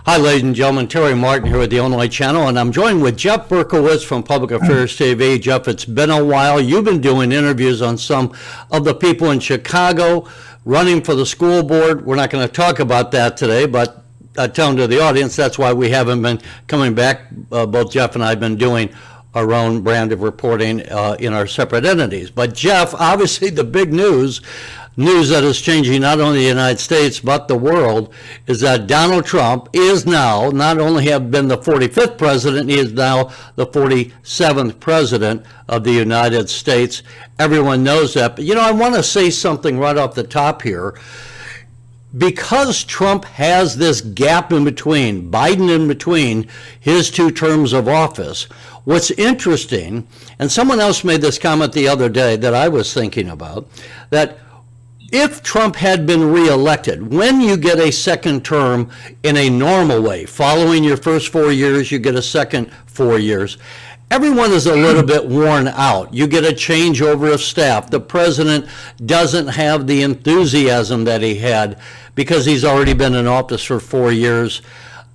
Hi, ladies and gentlemen. Terry Martin here with the Illinois Channel, and I'm joined with Jeff Berkowitz from Public Affairs TV. Jeff, it's been a while. You've been doing interviews on some of the people in Chicago running for the school board. We're not going to talk about that today, but I tell them to the audience that's why we haven't been coming back. Both Jeff and I have been doing our own brand of reporting in our separate entities. But Jeff, obviously the big news that is changing not only the United States but the world is that Donald Trump is now not only have been the 45th president, he is now the 47th president of the United States. Everyone knows that. But I want to say something right off the top here. Because Trump has this gap in between, Biden in between his two terms of office, what's interesting, and someone else made this comment the other day that I was thinking about, that if Trump had been reelected, when you get a second term in a normal way, following your first 4 years, you get a second 4 years, everyone is a little bit worn out. You get a changeover of staff. The president doesn't have the enthusiasm that he had because he's already been in office for 4 years.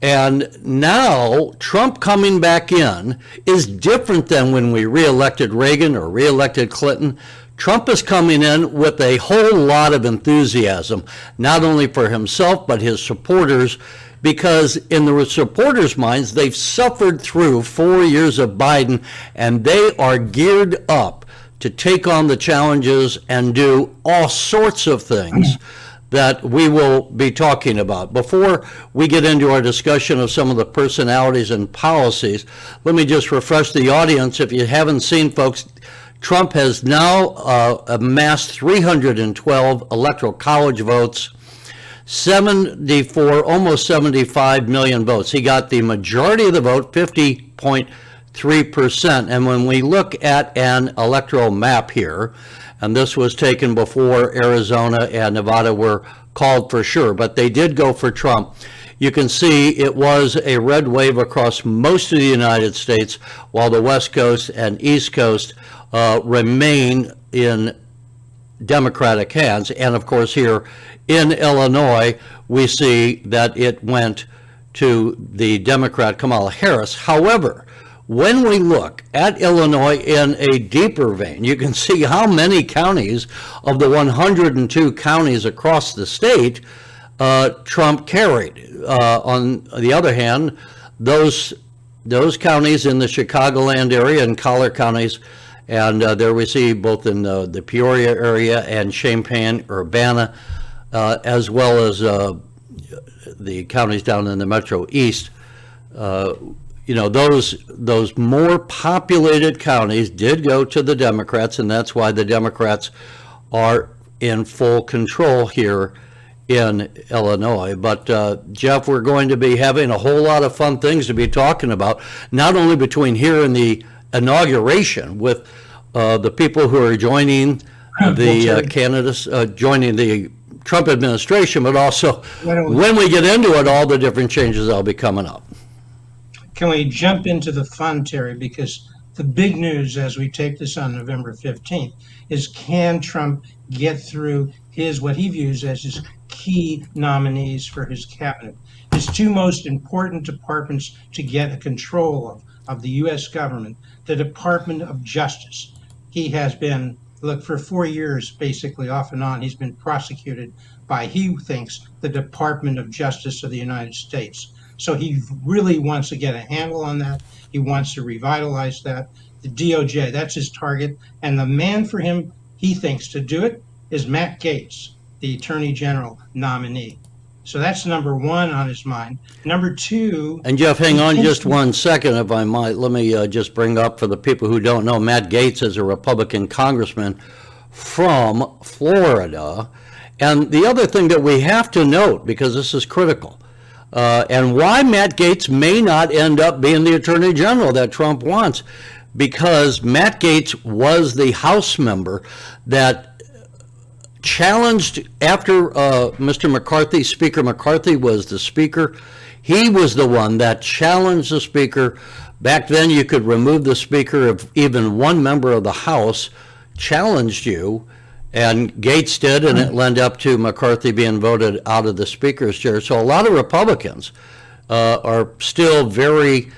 And now Trump coming back in is different than when we reelected Reagan or reelected Clinton. Trump is coming in with a whole lot of enthusiasm, not only for himself, but his supporters, because in the supporters' minds, they've suffered through 4 years of Biden, and they are geared up to take on the challenges and do all sorts of things that we will be talking about. Before we get into our discussion of some of the personalities and policies, let me just refresh the audience. If you haven't seen, folks, Trump has now amassed 312 electoral college votes, 74, almost 75 million votes. He got the majority of the vote, 50.3%. And when we look at an electoral map here, and this was taken before Arizona and Nevada were called for sure, but they did go for Trump. You can see it was a red wave across most of the United States, while the West Coast and East Coast remain in Democratic hands. And of course here in Illinois, we see that it went to the Democrat Kamala Harris. However, when we look at Illinois in a deeper vein, you can see how many counties of the 102 counties across the state Trump carried. On the other hand, those counties in the Chicagoland area and collar counties, and there we see both in the Peoria area and Champaign, Urbana, as well as the counties down in the Metro East. Those more populated counties did go to the Democrats, and that's why the Democrats are in full control here in Illinois. But Jeff, we're going to be having a whole lot of fun things to be talking about, not only between here and the inauguration with the people who are joining the candidates, joining the Trump administration, but also when we get into it, all the different changes that'll be coming up. Can we jump into the fun, Terry? Because the big news as we take this on November 15th is, can Trump get through what he views as his key nominees for his cabinet? His two most important departments to get a control of the U.S. government, the Department of Justice. He has been, for 4 years, basically off and on, he's been prosecuted by, he thinks, the Department of Justice of the United States. So he really wants to get a handle on that. He wants to revitalize that. The DOJ, that's his target. And the man for him, he thinks, to do it is Matt Gaetz, the Attorney General nominee. So that's number one on his mind. Number two. And Jeff, hang on just 1 second, if I might. Let me just bring up, for the people who don't know, Matt Gaetz is a Republican congressman from Florida. And the other thing that we have to note, because this is critical, and why Matt Gaetz may not end up being the Attorney General that Trump wants, because Matt Gaetz was the House member that challenged after Mr. McCarthy, Speaker McCarthy was the Speaker. He was the one that challenged the Speaker. Back then you could remove the Speaker if even one member of the House challenged you, and Gaetz did, and it led up to McCarthy being voted out of the Speaker's chair. So a lot of Republicans are still very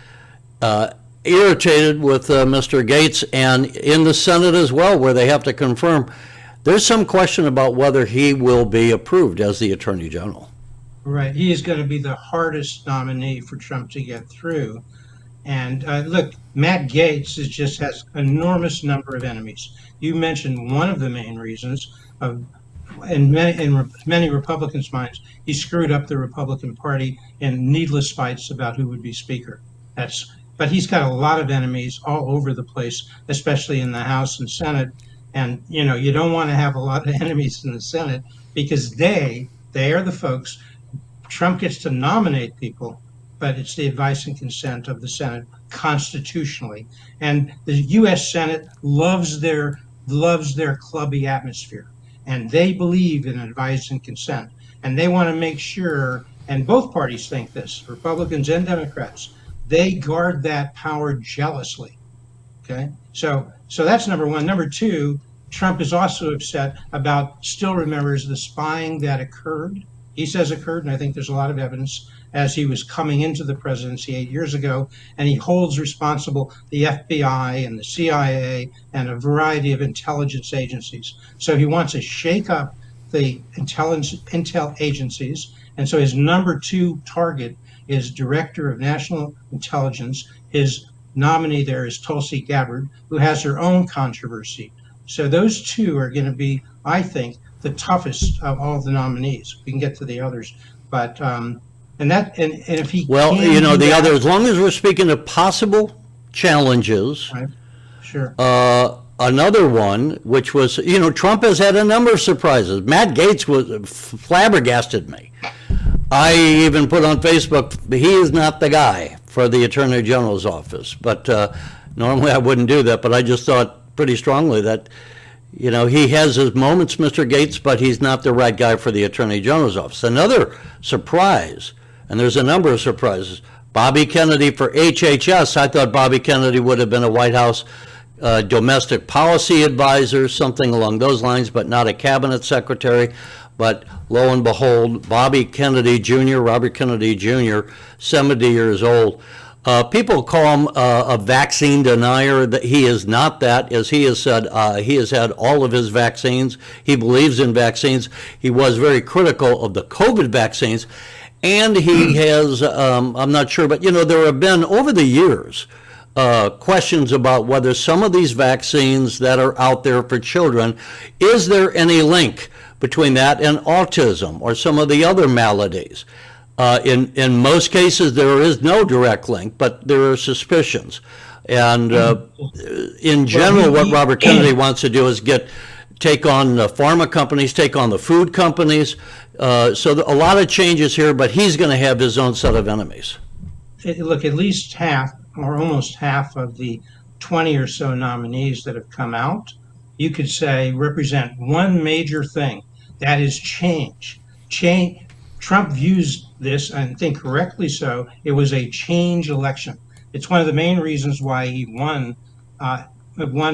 irritated with Mr. Gates, and in the Senate as well, where they have to confirm. There's some question about whether he will be approved as the Attorney General. Right. He is going to be the hardest nominee for Trump to get through. And look, Matt Gaetz just has enormous number of enemies. You mentioned one of the main reasons in many Republicans' minds, he screwed up the Republican Party in needless fights about who would be Speaker. But he's got a lot of enemies all over the place, especially in the House and Senate. And you don't want to have a lot of enemies in the Senate because they are the folks. Trump gets to nominate people, but it's the advice and consent of the Senate constitutionally. And the U.S. Senate loves their clubby atmosphere, and they believe in advice and consent, and they want to make sure. And both parties think this, Republicans and Democrats. They guard that power jealously. Okay, so that's number one. Number two, Trump is also upset about, still remembers the spying that occurred. He says occurred, and I think there's a lot of evidence, as he was coming into the presidency 8 years ago, and he holds responsible the FBI and the CIA and a variety of intelligence agencies. So he wants to shake up the intel agencies, and so his number two target is Director of National Intelligence. His nominee there is Tulsi Gabbard, who has her own controversy. So those two are going to be, I think, the toughest of all the nominees. We can get to the others, but and if he the other, as long as we're speaking of possible challenges, right. Sure. Another one, which was, Trump has had a number of surprises. Matt Gaetz flabbergasted me. I even put on Facebook, he is not the guy for the Attorney General's office. But normally I wouldn't do that, but I just thought pretty strongly that, he has his moments, Mr. Gaetz, but he's not the right guy for the Attorney General's office. Another surprise, and there's a number of surprises, Bobby Kennedy for HHS. I thought Bobby Kennedy would have been a White House domestic policy advisor, something along those lines, but not a cabinet secretary. But lo and behold, Robert Kennedy Jr., 70 years old. People call him a vaccine denier. That he is not that, as he has said. He has had all of his vaccines. He believes in vaccines. He was very critical of the COVID vaccines. And he has, I'm not sure, but there have been over the years questions about whether some of these vaccines that are out there for children, is there any link between that and autism or some of the other maladies? In most cases, there is no direct link, but there are suspicions. And in general, what Robert Kennedy wants to do is take on the pharma companies, take on the food companies. So a lot of changes here, but he's going to have his own set of enemies. Look, at least half or almost half of the 20 or so nominees that have come out, you could say represent one major thing, that is change. Trump views this, and I think correctly so, it was a change election. It's one of the main reasons why he won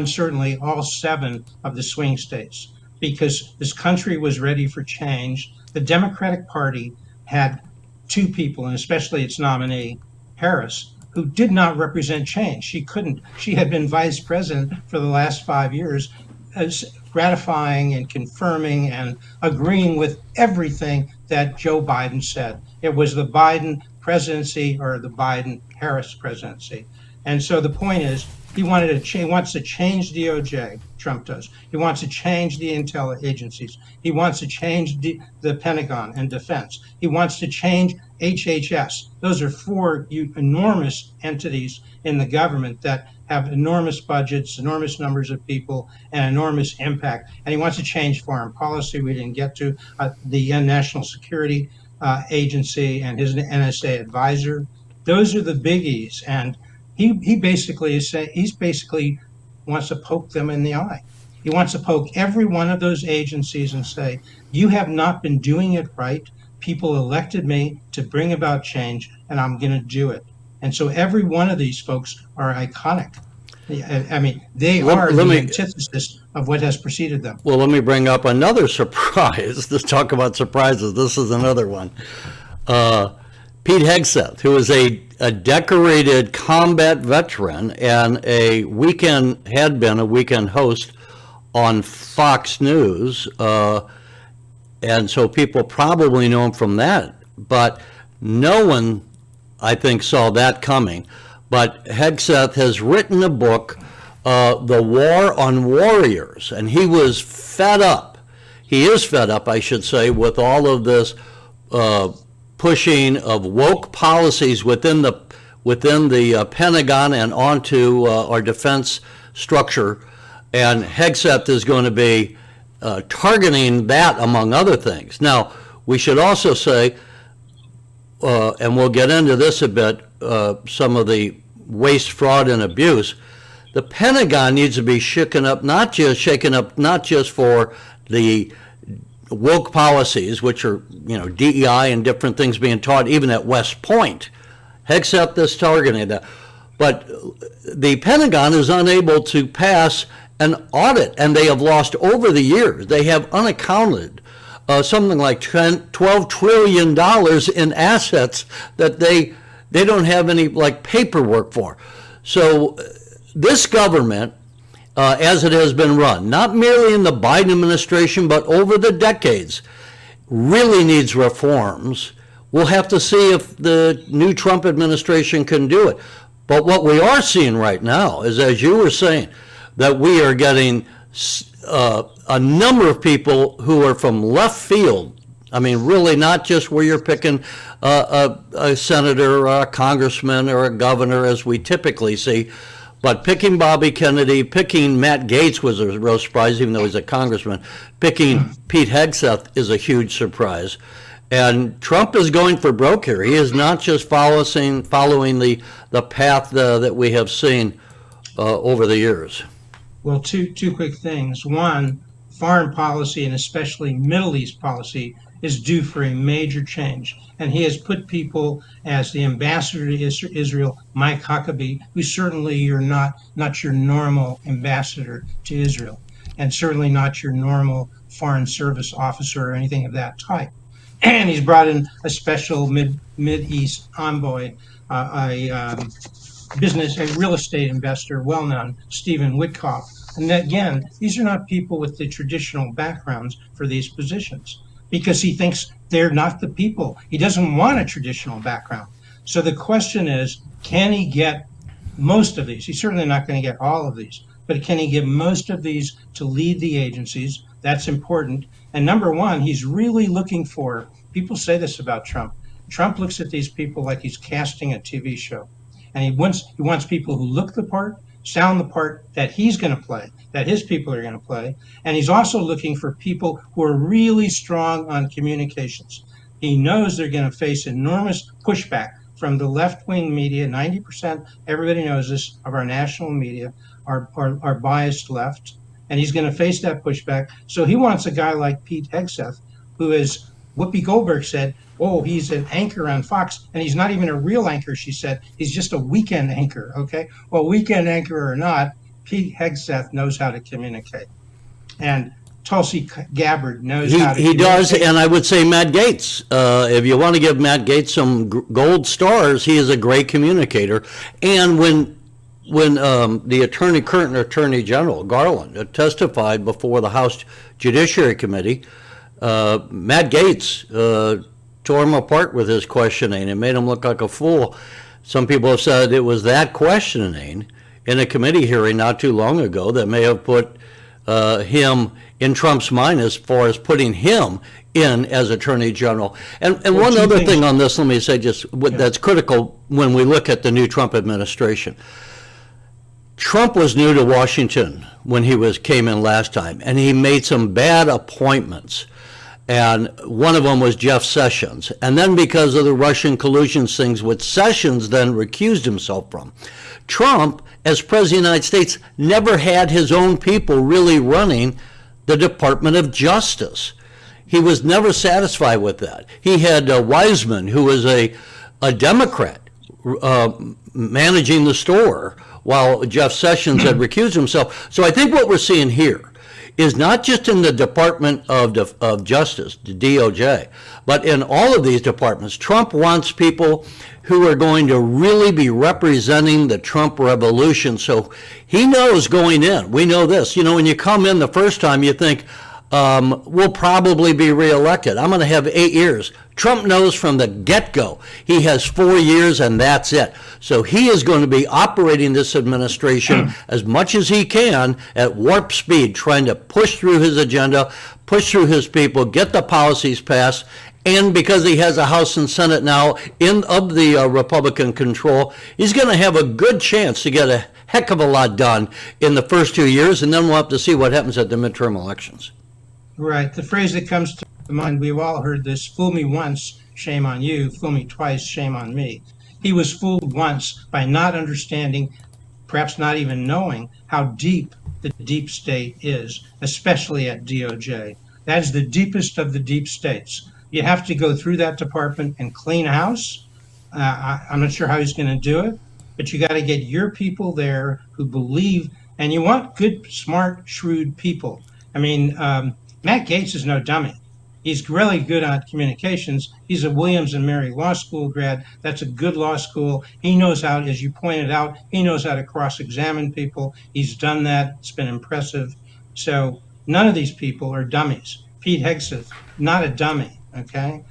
certainly all 7 of the swing states, because this country was ready for change. The Democratic Party had 2 people, and especially its nominee, Harris, who did not represent change. She had been vice president for the last 5 years, ratifying and confirming and agreeing with everything that Joe Biden said. It was the Biden presidency or the Biden-Harris presidency. And so the point is, he wants to change DOJ, Trump does. He wants to change the intel agencies. He wants to change the Pentagon and defense. He wants to change HHS. Those are 4 enormous entities in the government that have enormous budgets, enormous numbers of people, and enormous impact. And he wants to change foreign policy. We didn't get to the National Security Agency and his NSA advisor. Those are the biggies. And he basically wants to poke them in the eye. He wants to poke every one of those agencies and say, you have not been doing it right. People elected me to bring about change, and I'm going to do it. And so every one of these folks are iconic. I mean, they are the antithesis of what has preceded them. Well, let me bring up another surprise. Let's talk about surprises. This is another one. Pete Hegseth, who is a decorated combat veteran and had been a weekend host on Fox News, and so people probably know him from that. But no one, I think, saw that coming. But Hegseth has written a book, The War on Warriors, and he was fed up. He is fed up, I should say, with all of this pushing of woke policies within the Pentagon and onto our defense structure. And Hegseth is going to be targeting that, among other things. Now, we should also say, and we'll get into this a bit, some of the waste, fraud, and abuse. The Pentagon needs to be shaken up, not just for the woke policies, which are, DEI and different things being taught, even at West Point. Hegseth is targeting that. But the Pentagon is unable to pass an audit, and they have lost over the years. They have unaccounted something like $12 trillion in assets that they don't have any paperwork for. So this government, as it has been run, not merely in the Biden administration, but over the decades, really needs reforms. We'll have to see if the new Trump administration can do it. But what we are seeing right now is, as you were saying, that we are getting a number of people who are from left field. I mean, really not just where you're picking a senator or a congressman or a governor, as we typically see, but picking Bobby Kennedy, picking Matt Gaetz was a real surprise, even though he's a congressman. Picking Pete Hegseth is a huge surprise. And Trump is going for broke here. He is not just following the path that we have seen over the years. Well, two quick things. One, foreign policy and especially Middle East policy is due for a major change. And he has put people as the ambassador to Israel, Mike Huckabee, who certainly you're not your normal ambassador to Israel, and certainly not your normal foreign service officer or anything of that type. And he's brought in a special Mid-East envoy, a real estate investor, well-known, Stephen Witkoff. And again, these are not people with the traditional backgrounds for these positions, because he thinks they're not the people. He doesn't want a traditional background. So the question is, can he get most of these? He's certainly not going to get all of these, but can he get most of these to lead the agencies? That's important. And number one, he's really looking for, people say this about Trump. Trump looks at these people like he's casting a TV show. And he wants people who look the part, sound the part that he's going to play, that his people are going to play. And he's also looking for people who are really strong on communications. He knows they're going to face enormous pushback from the left-wing media. 90%, everybody knows this, of our national media are biased left. And he's going to face that pushback. So he wants a guy like Pete Hegseth, who is, Whoopi Goldberg said, oh, he's an anchor on Fox, and he's not even a real anchor, she said. He's just a weekend anchor, okay? Well, weekend anchor or not, Pete Hegseth knows how to communicate. And Tulsi Gabbard knows how to communicate. He does, and I would say Matt Gaetz. If you want to give Matt Gaetz some gold stars, he is a great communicator. And when the current Attorney General, Garland, testified before the House Judiciary Committee, Matt Gaetz tore him apart with his questioning and made him look like a fool. Some people have said it was that questioning in a committee hearing not too long ago that may have put him in Trump's mind as far as putting him in as Attorney General. And one other thing on this, let me say that's critical when we look at the new Trump administration. Trump was new to Washington when he came in last time, and he made some bad appointments. And one of them was Jeff Sessions. And then because of the Russian collusion things, which Sessions then recused himself from, Trump, as President of the United States, never had his own people really running the Department of Justice. He was never satisfied with that. He had Wiseman, who was a Democrat, managing the store, while Jeff Sessions had recused himself. So I think what we're seeing here is not just in the Department of Justice, the DOJ, but in all of these departments. Trump wants people who are going to really be representing the Trump revolution. So he knows going in, we know this, when you come in the first time, you think, we'll probably be reelected. I'm going to have 8 years. Trump knows from the get-go he has 4 years and that's it. So he is going to be operating this administration as much as he can at warp speed, trying to push through his agenda, push through his people, get the policies passed. And because he has a House and Senate now of the Republican control, he's going to have a good chance to get a heck of a lot done in the first 2 years, and then we'll have to see what happens at the midterm elections. Right. The phrase that comes to mind, we've all heard this: fool me once, shame on you; fool me twice, shame on me. He was fooled once by not understanding, perhaps not even knowing, how deep the deep state is, especially at DOJ. That is the deepest of the deep states. You have to go through that department and clean house. I'm not sure how he's going to do it, but you got to get your people there who believe, and you want good, smart, shrewd people. I mean, Matt Gaetz is no dummy. He's really good at communications. He's a Williams and Mary Law School grad. That's a good law school. He knows how, as you pointed out, he knows how to cross-examine people. He's done that. It's been impressive. So none of these people are dummies. Pete Hegseth, not a dummy. Okay,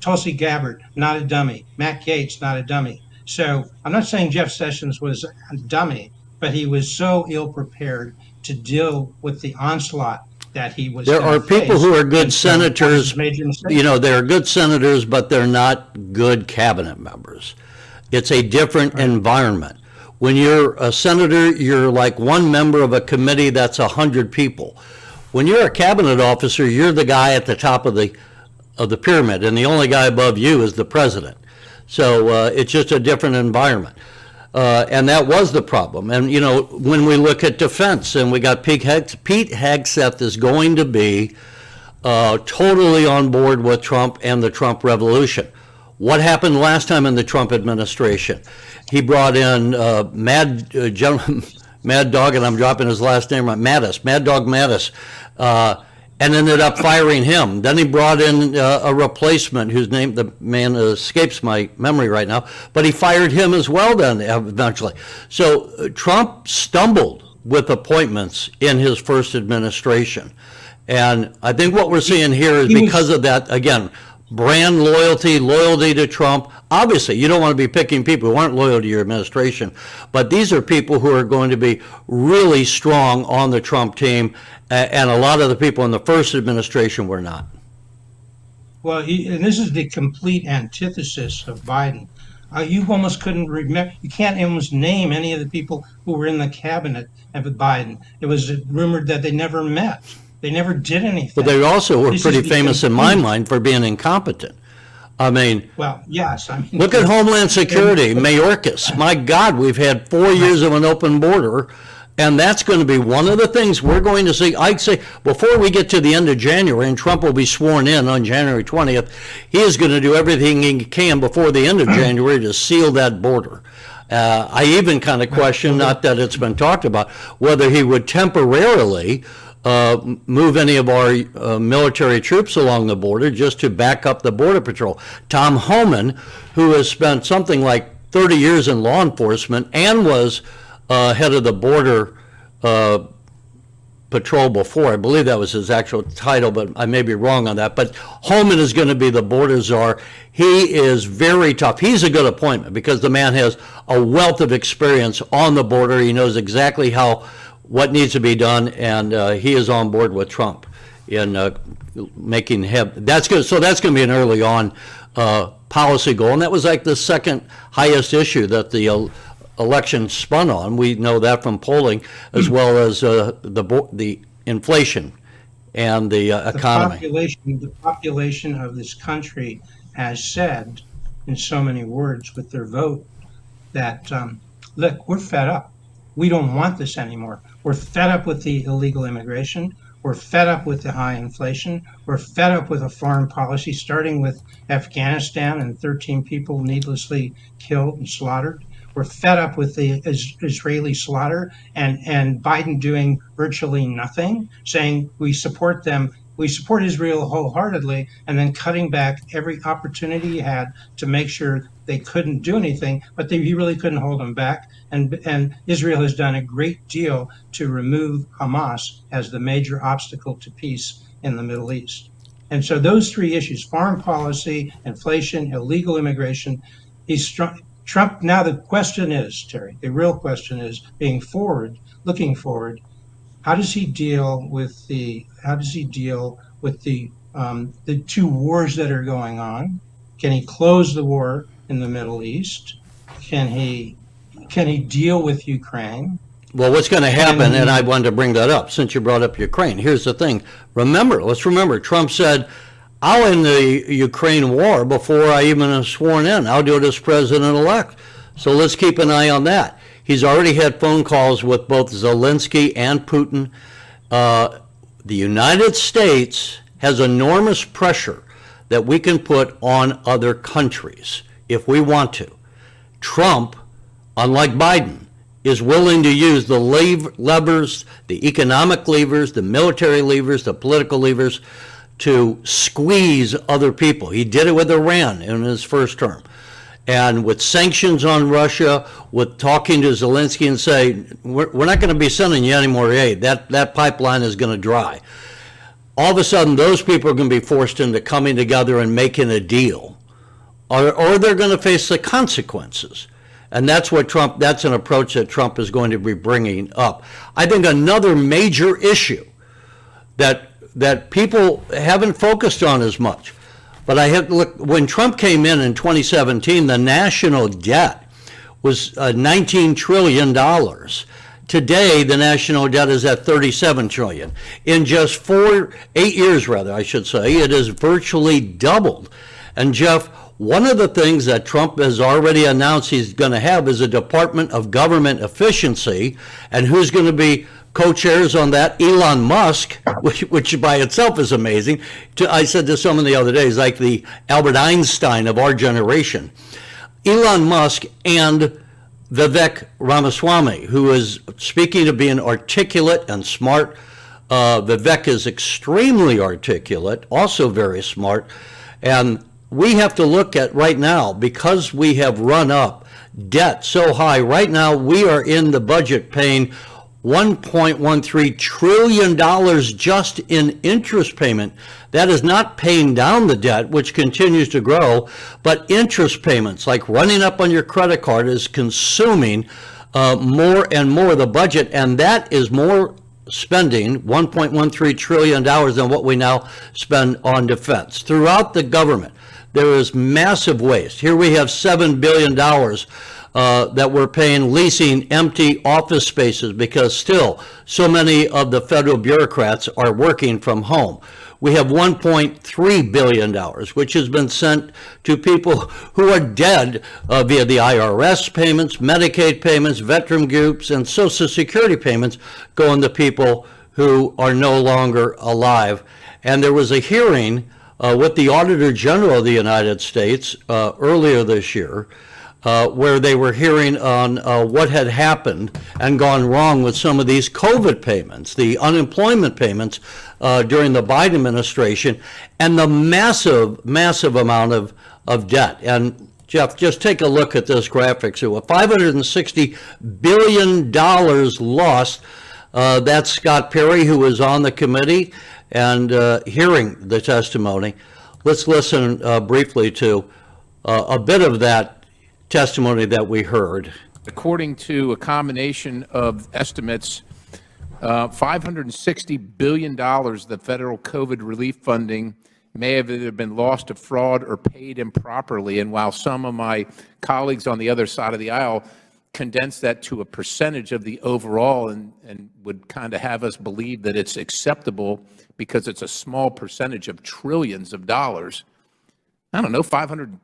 Tulsi Gabbard, not a dummy. Matt Gaetz, not a dummy. So I'm not saying Jeff Sessions was a dummy, but he was so ill prepared to deal with the onslaught that he was. There are people who are good senators. They're good senators, but they're not good cabinet members. It's a different environment. When you're a senator, you're like one member of a committee that's 100 people. When you're a cabinet officer, you're the guy at the top of the pyramid, and the only guy above you is the president. So it's just a different environment. And that was the problem. And, when we look at defense, and we got Pete Hegseth is going to be totally on board with Trump and the Trump revolution. What happened last time in the Trump administration? He brought in Mad Dog, and I'm dropping his last name right, Mad Dog Mattis, and ended up firing him. Then he brought in a replacement whose name, the man escapes my memory right now, but he fired him as well then eventually. So Trump stumbled with appointments in his first administration. And I think what we're seeing here is because of that, again, brand loyalty to Trump. Obviously, you don't want to be picking people who aren't loyal to your administration, but these are people who are going to be really strong on the Trump team, and a lot of the people in the first administration were not. Well, and this is the complete antithesis of Biden. You almost couldn't remember, you can't almost name any of the people who were in the cabinet of Biden. It was rumored that they never met. They never did anything. But they also were pretty famous in my mind for being incompetent. I mean, well, yes. Look at Homeland Security, Mayorkas. My God, we've had 4 years of an open border, and that's going to be one of the things we're going to see. I'd say before we get to the end of January, and Trump will be sworn in on January 20th, he is going to do everything he can before the end of January to seal that border. I even kind of question, not that it's been talked about, whether he would temporarily move any of our military troops along the border just to back up the Border Patrol. Tom Homan, who has spent something like 30 years in law enforcement and was head of the Border Patrol before, I believe that was his actual title, but I may be wrong on that. But Homan is going to be the border czar. He is very tough. He's a good appointment because the man has a wealth of experience on the border. He knows exactly what needs to be done, and he is on board with Trump in making him. That's good. So that's going to be an early on policy goal, and that was like the second highest issue that the election spun on. We know that from polling, as well as the inflation and the economy. The population of this country has said, in so many words, with their vote, that look, we're fed up. We don't want this anymore. We're fed up with the illegal immigration. We're fed up with the high inflation. We're fed up with a foreign policy, starting with Afghanistan and 13 people needlessly killed and slaughtered. We're fed up with the Israeli slaughter and Biden doing virtually nothing, saying we support them. We support Israel wholeheartedly, and then cutting back every opportunity he had to make sure they couldn't do anything, but he really couldn't hold them back. And Israel has done a great deal to remove Hamas as the major obstacle to peace in the Middle East. And so those three issues, foreign policy, inflation, illegal immigration, he's Trump. Now the question is, Terry, the real question is looking forward, how does he deal with the two wars that are going on? Can he close the war in the Middle East? Can he deal with Ukraine? Well, what's going to happen, and I wanted to bring that up since you brought up Ukraine. Here's the thing. Let's remember, Trump said, I'll end the Ukraine war before I even am sworn in. I'll do it as president-elect. So let's keep an eye on that. He's already had phone calls with both Zelensky and Putin. The United States has enormous pressure that we can put on other countries if we want to. Trump, unlike Biden, is willing to use the levers, the economic levers, the military levers, the political levers to squeeze other people. He did it with Iran in his first term. And with sanctions on Russia, with talking to Zelensky and say, we're not going to be sending you any more aid. That pipeline is going to dry. All of a sudden, those people are going to be forced into coming together and making a deal. Or they're going to face the consequences. And that's an approach that Trump is going to be bringing up. I think another major issue that people haven't focused on as much, but I have to look, when Trump came in 2017, the national debt was $19 trillion. Today, the national debt is at $37 trillion. In just 8 years, I should say, it has virtually doubled. And Jeff, one of the things that Trump has already announced he's going to have is a Department of Government Efficiency, and who's going to be co-chairs on that? Elon Musk, which by itself is amazing. I said to someone the other day, he's like the Albert Einstein of our generation. Elon Musk and Vivek Ramaswamy, who is speaking of being articulate and smart. Vivek is extremely articulate, also very smart, and we have to look at right now, because we have run up debt so high. Right now, we are in the budget paying $1.13 trillion just in interest payment. That is not paying down the debt, which continues to grow, but interest payments, like running up on your credit card, is consuming more and more of the budget, and that is more spending, $1.13 trillion, than what we now spend on defense. Throughout the government, there is massive waste. Here we have $7 billion that we're paying leasing empty office spaces because still so many of the federal bureaucrats are working from home. We have $1.3 billion, which has been sent to people who are dead via the IRS payments, Medicaid payments, veteran groups, and Social Security payments going to people who are no longer alive. And there was a hearing with the Auditor General of the United States earlier this year, where they were hearing on what had happened and gone wrong with some of these COVID payments, the unemployment payments during the Biden administration, and the massive amount of debt. And Jeff, just take a look at this graphic. So $560 billion lost. That's Scott Perry, who was on the committee and hearing the testimony. Let's listen briefly to a bit of that testimony that we heard. According to a combination of estimates, $560 billion, the federal COVID relief funding, may have either been lost to fraud or paid improperly. And while some of my colleagues on the other side of the aisle condense that to a percentage of the overall and would kind of have us believe that it's acceptable because it's a small percentage of trillions of dollars, I don't know, $560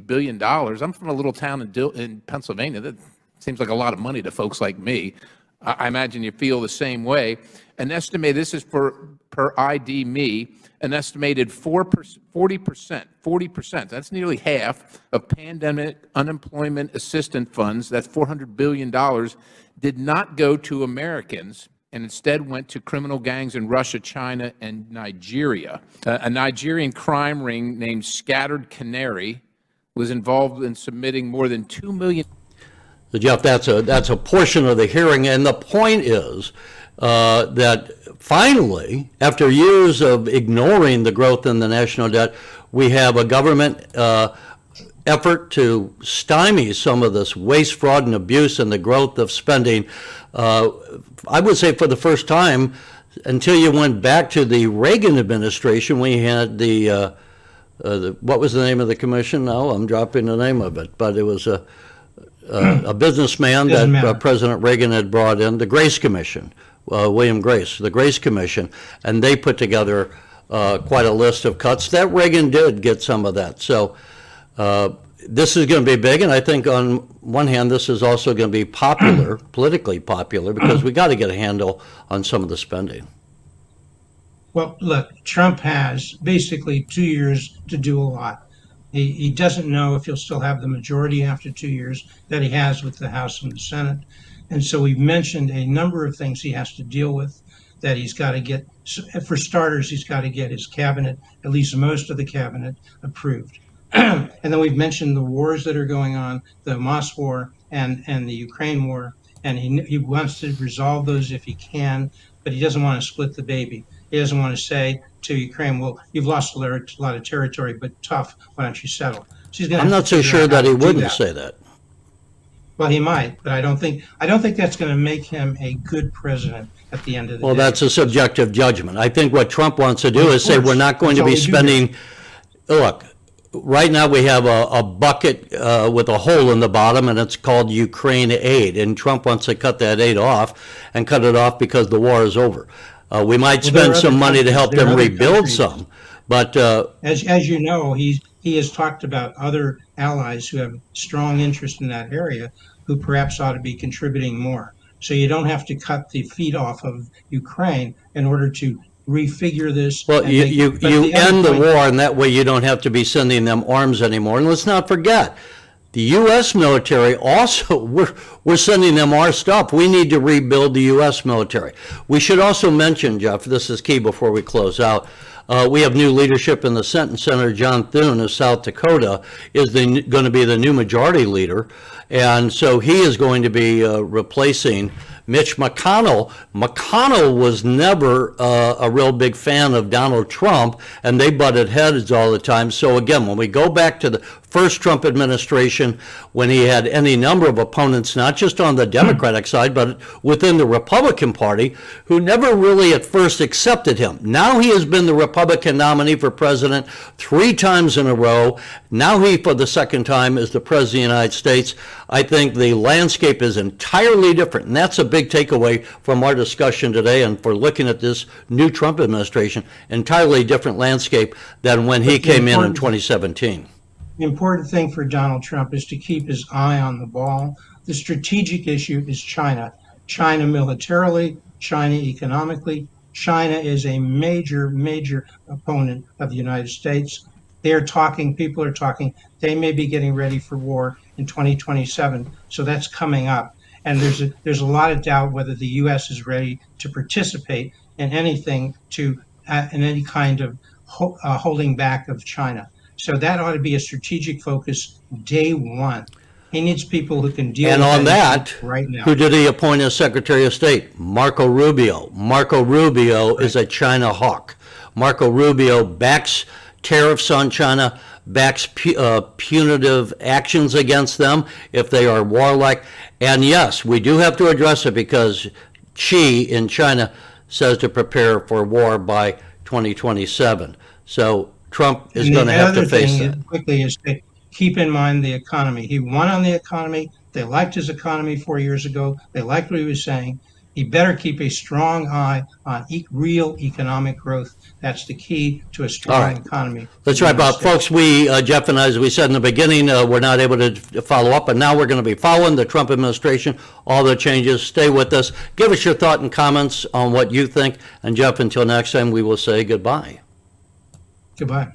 billion. I'm from a little town in Pennsylvania. That seems like a lot of money to folks like me. I imagine you feel the same way. An estimated, this is per ID.me, an estimated 40%, that's nearly half of pandemic unemployment assistance funds, that's $400 billion, did not go to Americans and instead went to criminal gangs in Russia, China, and Nigeria. A Nigerian crime ring named Scattered Canary was involved in submitting more than 2 million. So Jeff, that's a portion of the hearing, and the point is that finally, after years of ignoring the growth in the national debt, we have a government effort to stymie some of this waste, fraud, and abuse and the growth of spending. I would say for the first time, until you went back to the Reagan administration, we had what was the name of the commission? Now I'm dropping the name of it, but it was a businessman that President Reagan had brought in, the Grace Commission, William Grace, the Grace Commission, and they put together quite a list of cuts. That Reagan did get some of that. So this is going to be big, and I think on one hand, this is also going to be popular, politically popular, because we got to get a handle on some of the spending. Well, look, Trump has basically 2 years to do a lot. He doesn't know if he'll still have the majority after 2 years that he has with the House and the Senate. And so we've mentioned a number of things he has to deal with that he's got to get. For starters, he's got to get his cabinet, at least most of the cabinet, approved. And then we've mentioned the wars that are going on, the Hamas war and the Ukraine war. And he wants to resolve those if he can, but he doesn't want to split the baby. He doesn't want to say to Ukraine, well, you've lost a lot of territory, but tough, why don't you settle? So he's going to I'm not so sure that he wouldn't say that. Well, he might, but I don't think that's going to make him a good president at the end of the day. Well, that's a subjective judgment. I think what Trump wants to do is say we're not going to be spending. Look, right now we have a bucket with a hole in the bottom, and it's called Ukraine aid, and Trump wants to cut that aid off and cut it off because the war is over. We might spend some money to help them rebuild some, but as you know, he has talked about other allies who have strong interest in that area who perhaps ought to be contributing more. So you don't have to cut the feet off of Ukraine in order to refigure this. Well, you end the war, and that way you don't have to be sending them arms anymore. And let's not forget, the U.S. military also, we're sending them our stuff. We need to rebuild the U.S. military. We should also mention, Jeff, this is key before we close out, we have new leadership in the Senate. Senator John Thune of South Dakota is going to be the new majority leader. And so he is going to be replacing Mitch McConnell. McConnell was never a real big fan of Donald Trump, and they butted heads all the time. So again, when we go back to the first Trump administration, when he had any number of opponents, not just on the Democratic side, but within the Republican Party, who never really at first accepted him. Now he has been the Republican nominee for president 3 times in a row. Now he, for the second time, is the president of the United States. I think the landscape is entirely different, and that's a big takeaway from our discussion today and for looking at this new Trump administration, entirely different landscape than when he came in 2017. The important thing for Donald Trump is to keep his eye on the ball. The strategic issue is China. China militarily, China economically. China is a major, major opponent of the United States. They're talking, people are talking, they may be getting ready for war in 2027. So that's coming up. And there's a lot of doubt whether the U.S. is ready to participate in anything in any kind of holding back of China. So that ought to be a strategic focus day one. He needs people who can deal and with on that right now. Who did he appoint as Secretary of State? Marco Rubio. Marco Rubio is a China hawk. Marco Rubio backs tariffs on China, backs punitive actions against them if they are warlike. And yes, we do have to address it because Xi in China says to prepare for war by 2027. So Trump is going to have to face that. The other thing quickly is to keep in mind the economy. He won on the economy. They liked his economy 4 years ago. They liked what he was saying. He better keep a strong eye on real economic growth. That's the key to a strong right. economy. That's right, Bob. Folks, Jeff and I, as we said in the beginning, we're not able to follow up, but now we're going to be following the Trump administration, all the changes. Stay with us. Give us your thought and comments on what you think. And Jeff, until next time, we will say goodbye. Goodbye.